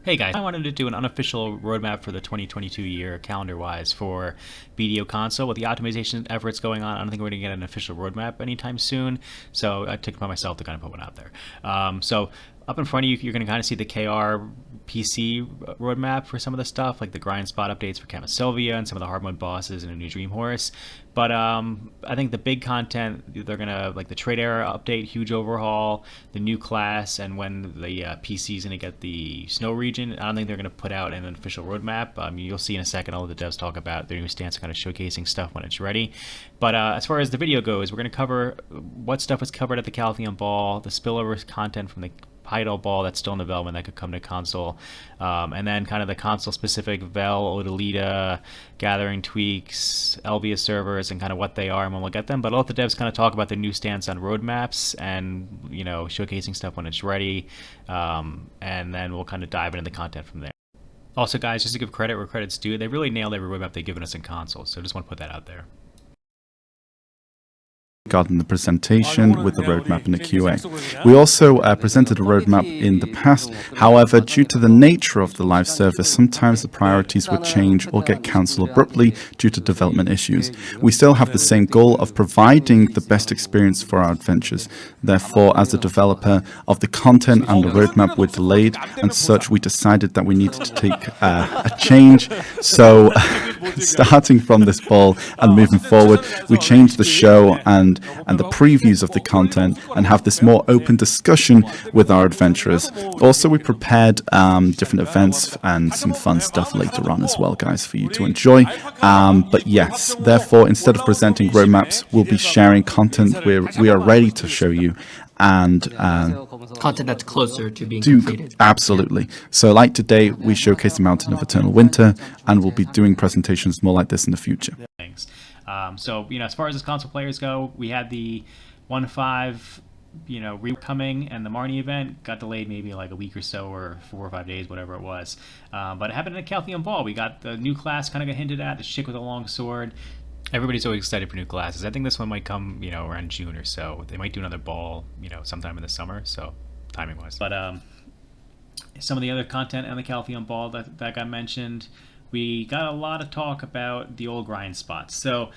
Hey guys, I wanted to do an unofficial roadmap for the 2022 year calendar-wise for BDO Console. With the optimization efforts going on, I don't think we're going to get an official roadmap anytime soon, so I took it upon myself to kind of put one out there. So up in front of you, you're going to kind of see the KR PC roadmap for some of the stuff, like the grind spot updates for Kama Sylvia and some of the hard mode bosses and a new Dream Horse. But I think the big content, they're going to, like the trade era update, huge overhaul, the new class, and when the PC is going to get the snow region. I don't think they're going to put out an official roadmap. You'll see in a second all of the devs talk about their new stance, kind of showcasing stuff when it's ready. But as far as the video goes, we're going to cover what stuff was covered at the Caltheon Ball, the spillover content from the Idol Ball that's still in development that could come to console, and then kind of the console specific Vel, Odalita, gathering tweaks, Elvia servers, and kind of what they are and when we'll get them. But I'll let the devs kind of talk about their new stance on roadmaps and, you know, showcasing stuff when it's ready, and then we'll kind of dive into the content from there. Also, guys, just to give credit where credit's due, they really nailed every roadmap they've given us in console, so I just want to put that out there. Regarding the presentation with the roadmap and the QA. We also presented a roadmap in the past. However, due to the nature of the live service, sometimes the priorities would change or get cancelled abruptly due to development issues. We still have the same goal of providing the best experience for our adventures. Therefore, as the developer of the content and the roadmap were delayed and such, we decided that we needed to take a change. So starting from this ball and moving forward, we changed the show and the previews of the content and have this more open discussion with our adventurers. Also, we prepared different events and some fun stuff later on as well, guys, for you to enjoy. But yes, therefore, instead of presenting roadmaps, we'll be sharing content we are ready to show you, and content that's closer to being completed. Absolutely. So like today, we showcase the Mountain of Eternal Winter, and we'll be doing presentations more like this in the future. Thanks. So, you know, as far as console players go, we had the 1.5, you know, coming, and the Marnie event got delayed maybe like a week or so, or 4 or 5 days, whatever it was. But it happened at Caltheon Ball. We got the new class kind of got hinted at, the chick with a long sword. Everybody's always excited for new classes. I think this one might come, you know, around June or so. They might do another ball, you know, sometime in the summer, so timing-wise. But some of the other content on the Caltheon Ball that got mentioned, we got a lot of talk about the old grind spots. So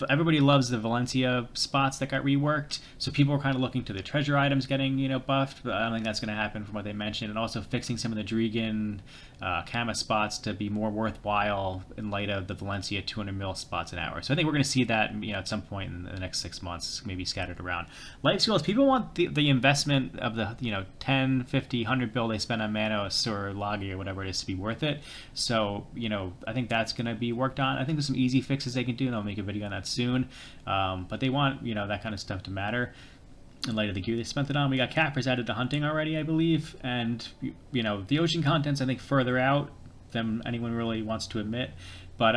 everybody loves the Valencia spots that got reworked. So people were kind of looking to the treasure items getting, you know, buffed, but I don't think that's going to happen from what they mentioned. And also fixing some of the Dregan Kama spots to be more worthwhile in light of the Valencia 200 mil spots an hour. So I think we're going to see that, you know, at some point in the next 6 months, maybe scattered around. Life skills, people want the investment of the, you know, 10, 50, 100 bill they spend on Manos or Lagi or whatever it is to be worth it. So, you know, I think that's going to be worked on. I think there's some easy fixes they can do, and I'll make a video on that soon. But they want, you know, that kind of stuff to matter in light of the gear they spent it on. We got cappers added to hunting already, I believe, and, you know, the ocean content's, I think, further out than anyone really wants to admit. But,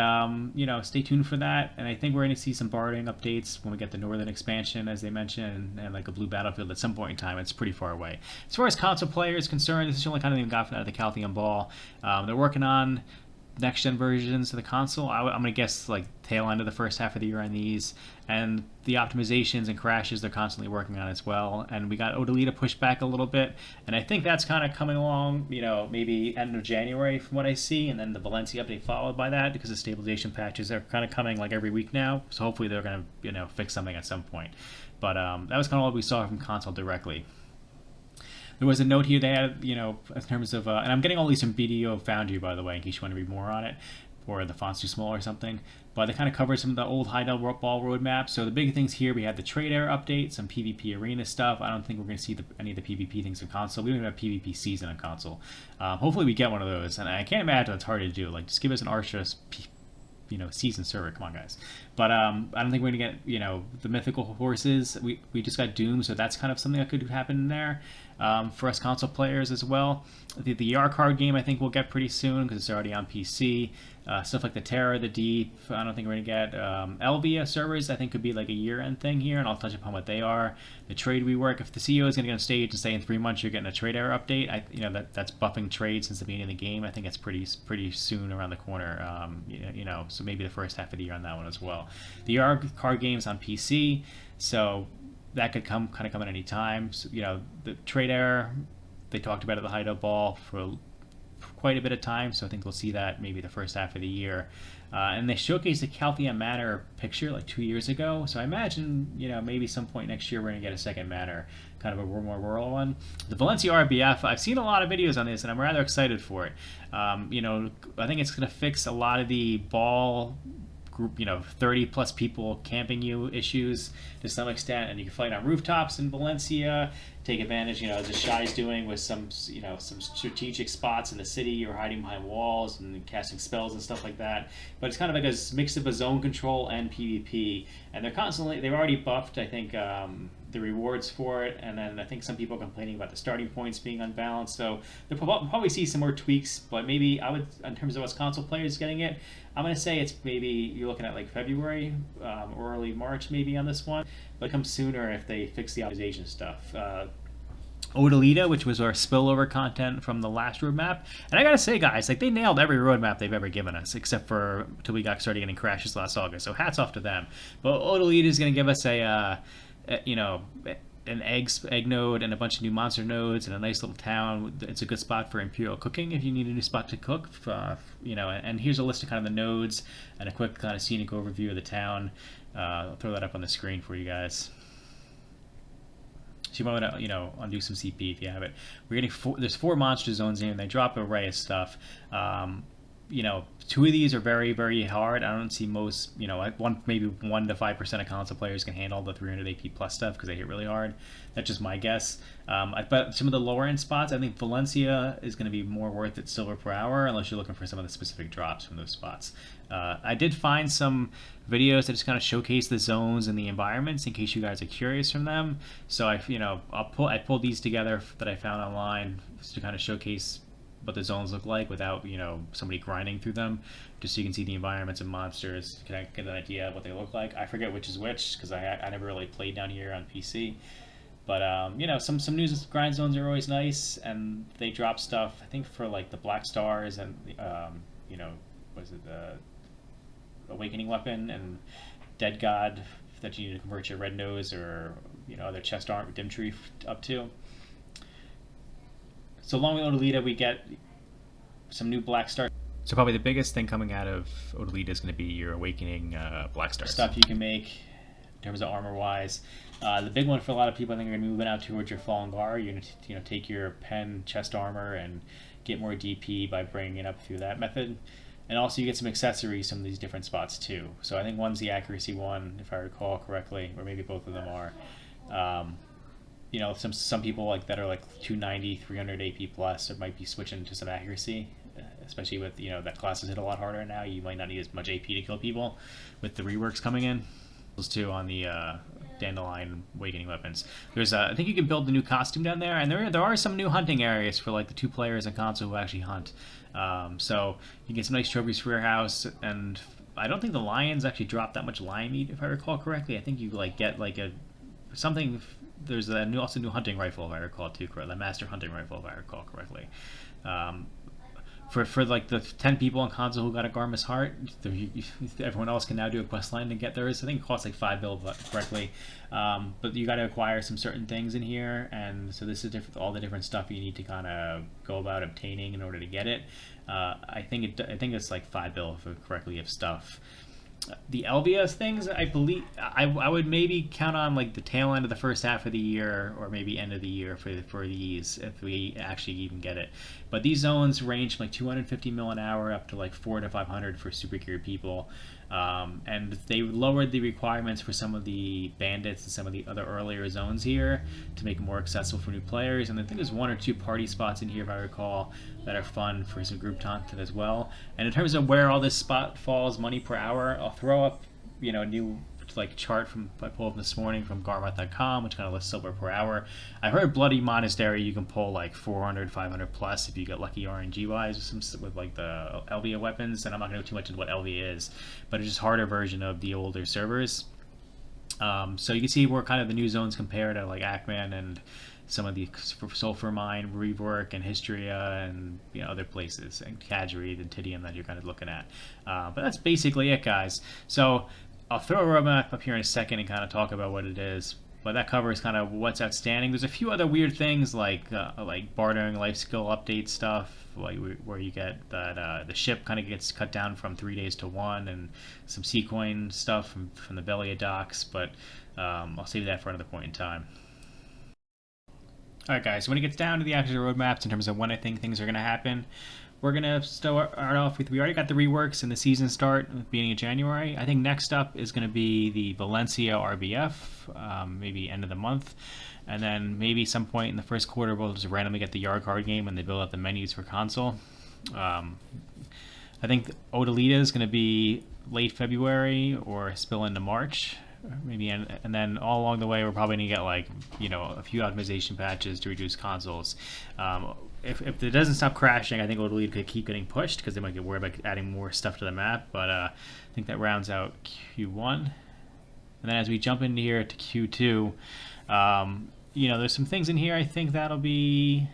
you know, stay tuned for that. And I think we're going to see some barding updates when we get the northern expansion, as they mentioned, and like a blue battlefield at some point in time. It's pretty far away. As far as console players concerned, this is the only kind of thing got out of the Caltheon Ball. They're working on next-gen versions of the console. I'm going to guess like tail end of the first half of the year on these, and the optimizations and crashes they're constantly working on as well. And we got Odalita pushed back a little bit, and I think that's kind of coming along, you know, maybe end of January from what I see, and then the Valencia update followed by that, because the stabilization patches are kind of coming like every week now, so hopefully they're going to, you know, fix something at some point. But that was kind of all we saw from console directly. There was a note here they had, you know, in terms of, and I'm getting all these from BDO Foundry, by the way, in case you want to read more on it, or the font's too small or something. But they kind of covered some of the old Heidel Ball roadmap. So the big things here, we had the trade era update, some PvP arena stuff. I don't think we're going to see any of the PvP things in console. We don't even have PvP season on console. Hopefully we get one of those, and I can't imagine it's hard to do. Like, just give us an Arceus, you know, season server. Come on, guys. But I don't think we're going to get, you know, the mythical horses. We just got Doom, so that's kind of something that could happen in there. For us console players as well. The ER card game I think we'll get pretty soon because it's already on PC. Stuff like the Terror, the Deep, I don't think we're going to get. Elvia servers I think could be like a year-end thing here, and I'll touch upon what they are. The trade rework, if the CEO is going to get on stage and say in 3 months you're getting a trade era update, you know, that's buffing trade since the beginning of the game. I think it's pretty soon around the corner, you know, so maybe the first half of the year on that one as well. The ER card game's on PC, so that could come at any time. So, you know, the trade error they talked about at the Hideout Ball for quite a bit of time, so I think we'll see that maybe the first half of the year. And they showcased the Calthea Manor picture like 2 years ago, so I imagine, you know, maybe some point next year we're going to get a second manor, kind of a more rural one. The Valencia RBF, I've seen a lot of videos on this, and I'm rather excited for it. You know, I think it's going to fix a lot of the ball group, you know, 30 plus people camping you issues to some extent, and you can fight on rooftops in Valencia, take advantage, you know, as Shai's doing with some, you know, some strategic spots in the city or hiding behind walls and casting spells and stuff like that. But it's kind of like a mix of a zone control and PvP, and they've already buffed, I think, the rewards for it, and then I think some people are complaining about the starting points being unbalanced, so they'll probably see some more tweaks, but maybe I would, in terms of us console players getting it, I'm going to say it's maybe you're looking at like February or early March maybe on this one, but it comes sooner if they fix the optimization stuff. Odalita, which was our spillover content from the last roadmap, and I gotta say, guys, like they nailed every roadmap they've ever given us, except for until we started getting crashes last August. So hats off to them. But Odalita is gonna give us you know, an egg node and a bunch of new monster nodes and a nice little town. It's a good spot for Imperial cooking if you need a new spot to cook. You know, and here's a list of kind of the nodes and a quick kind of scenic overview of the town. I'll throw that up on the screen for you guys. So you might want to, you know, undo some CP if you have it. We're getting there's 4 monster zones here, and they drop an array of stuff. You know, 2 of these are very, very hard. I don't see most, you know, maybe 1 to 5% of console players can handle the 300 AP plus stuff because they hit really hard. That's just my guess. But some of the lower end spots, I think Valencia is going to be more worth it silver per hour unless you're looking for some of the specific drops from those spots. I did find some videos that just kind of showcase the zones and the environments in case you guys are curious from them. So I pulled these together that I found online just to kind of showcase what the zones look like without, you know, somebody grinding through them, just so you can see the environments and monsters. Can I get an idea of what they look like? I forget which is which because I never really played down here on PC. But you know, some new grind zones are always nice, and they drop stuff. I think for like the Black Stars and you know, was it the Awakening Weapon and Dead God that you need to convert your Red Nose or, you know, other chest armor dim tree up to. So along with Odalita, we get some new Black Star. So probably the biggest thing coming out of Odalita is going to be your Awakening Black Star stuff you can make in terms of armor-wise. The big one for a lot of people, I think, are going to be moving out towards your Fallen Guard. You're going to, you know, take your pen chest armor and get more DP by bringing it up through that method. And also you get some accessories from these different spots too. So I think one's the accuracy one, if I recall correctly, or maybe both of them are. You know, some people like that are like 290, 300 AP plus, it might be switching to some accuracy, especially with, you know, that class is hit a lot harder now. You might not need as much AP to kill people with the reworks coming in. Those two on the Dandelion Awakening weapons. There's I think you can build the new costume down there, and there are some new hunting areas for like the 2 players in console who actually hunt. So you get some nice trophies for your house, and I don't think the lions actually drop that much lion meat if I recall correctly. I think you like get like something. There's also new hunting rifle if I recall too correctly, the master hunting rifle if I recall correctly. For like the 10 people on console who got a Garmus Heart, everyone else can now do a quest line to get theirs. I think it costs like 5 bill correctly, but you got to acquire some certain things in here, and so this is all the different stuff you need to kind of go about obtaining in order to get it. I think it's like 5 bill if it correctly of stuff. The LVS things, I believe I would maybe count on like the tail end of the first half of the year or maybe end of the year for these if we actually even get it. But these zones range from like 250 mil an hour up to like 400 to 500 for super geared people. And they lowered the requirements for some of the bandits and some of the other earlier zones here to make it more accessible for new players. And I think there's 1 or 2 party spots in here, if I recall, that are fun for some group content as well. And in terms of where all this spot falls, money per hour, I'll throw up, you know, a new like chart I pulled up this morning from Garmoth.com, which kind of lists silver per hour. I heard Bloody Monastery you can pull like 400, 500 plus if you get lucky RNG wise with like the Elvia weapons. And I'm not going to go too much into what Elvia is, but it's just a harder version of the older servers. So you can see where kind of the new zones compare to like Ackman and some of the Sulphur Mine rework and Histria and, you know, other places, and Kadri and Tidium that you're kind of looking at. But that's basically it, guys. So I'll throw a roadmap up here in a second and kind of talk about what it is. but that covers kind of what's outstanding. There's a few other weird things like bartering life skill update stuff, like where you get that the ship kind of gets cut down from 3 days to 1, and some Seacoin stuff from the Belia docks, but I'll save that for another point in time. Alright guys, so when it gets down to the actual roadmaps in terms of when I think things are going to happen, we're going to start off with, we already got the reworks and the season start at the beginning of January. I think next up is going to be the Valencia RBF, maybe end of the month. And then maybe some point in the first quarter we'll just randomly get the Yard Card game when they build out the menus for console. I think Odalita is going to be late February or spill into March. Maybe, and then all along the way we're probably going to get a few optimization patches to reduce consoles. If it doesn't stop crashing, I think Odalita could keep getting pushed because they might get worried about adding more stuff to the map, but I think that rounds out Q1. And then as we jump into here to Q2, there's some things in here I think that'll be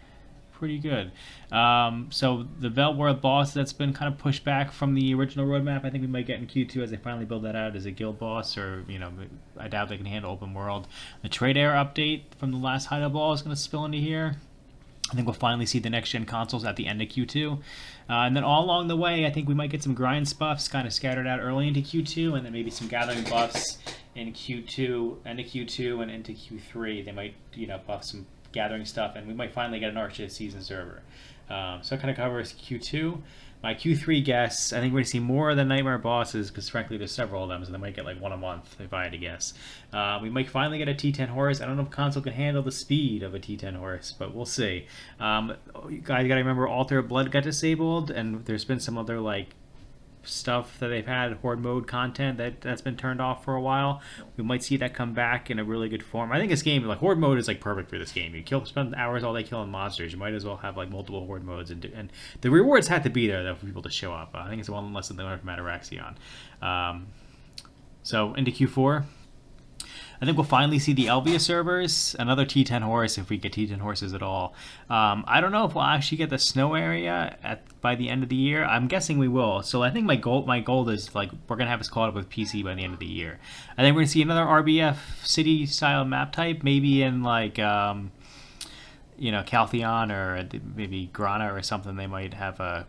pretty good. So the Veld World boss that's been kind of pushed back from the original roadmap, I think we might get in Q2 as they finally build that out as a guild boss, or I doubt they can handle open world. The trade air update from the last Hideout Ball is going to spill into here. I think we'll finally see the next-gen consoles at the end of Q2. And then all along the way, I think we might get some grind buffs kind of scattered out early into Q2, and then maybe some gathering buffs in Q2, end of Q2, and into Q3. They might, buff some gathering stuff, and we might finally get an Archer season server. So it kind of covers Q2. My Q3 guess, I think we're going to see more of the Nightmare bosses, because frankly there's several of them, so they might get like one a month if I had to guess. We might finally get a T10 horse. I don't know if console can handle the speed of a T10 horse, but we'll see. You guys got to remember Altar of Blood got disabled, and there's been some other stuff that they've had, horde mode content that's been turned off for a while. We might see that come back in a really good form. I think this game, horde mode is perfect for this game. You spend hours all day killing monsters. You might as well have multiple horde modes, and the rewards have to be there though for people to show up. I think it's one lesson they learned from Ataraxion. So into Q4, I think we'll finally see the Elvia servers, another T10 horse if we get T10 horses at all. I don't know if we'll actually get the snow area by the end of the year. I'm guessing we will. So I think my goal is we're gonna have us caught up with PC by the end of the year. I think we're gonna see another RBF city style map type, maybe in Caltheon or maybe Grana or something. They might have a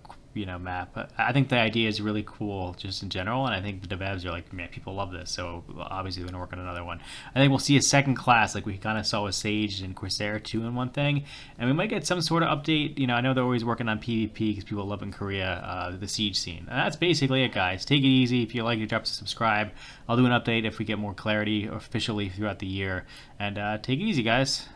map. I think the idea is really cool just in general, and I think the devs are man, people love this, so obviously they're going to work on another one. I think we'll see a second class like we kind of saw with Sage and Corsair 2 in one thing, and we might get some sort of update. I know they're always working on PvP because people love in Korea the Siege scene. And that's basically it, guys. Take it easy. If you like it, drop a subscribe. I'll do an update if we get more clarity officially throughout the year, and take it easy, guys.